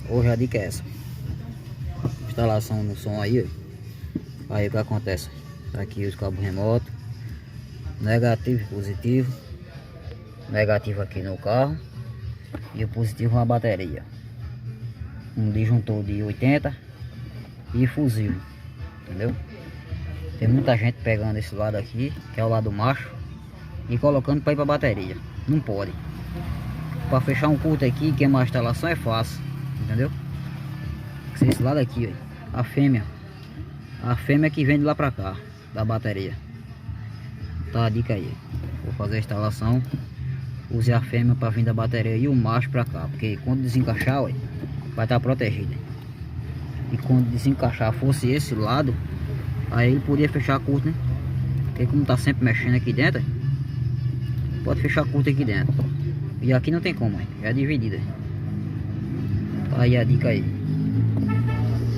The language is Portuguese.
Hoje a dica é essa. Instalação no som aí, ó. Aí o que acontece? Tá aqui os cabos remotos, negativo e positivo. Negativo aqui no carro e o positivo na bateria. Um disjuntor de 80 e fusível, entendeu? Tem muita gente pegando esse lado aqui, que é o lado macho, e colocando para ir para bateria. Não pode. Para fechar um curto aqui, que é uma instalação, é fácil, entendeu? Esse lado aqui, ó, a fêmea que vem de lá para cá da bateria. Tá a dica aí. Vou fazer a instalação. Use a fêmea para vir da bateria e o macho para cá, porque quando desencaixar, ó, vai estar protegido. E quando desencaixar fosse esse lado, aí ele podia fechar curto, né? Porque como tá sempre mexendo aqui dentro, pode fechar curto aqui dentro. E aqui não tem como, já é dividida. Tá aí a dica aí.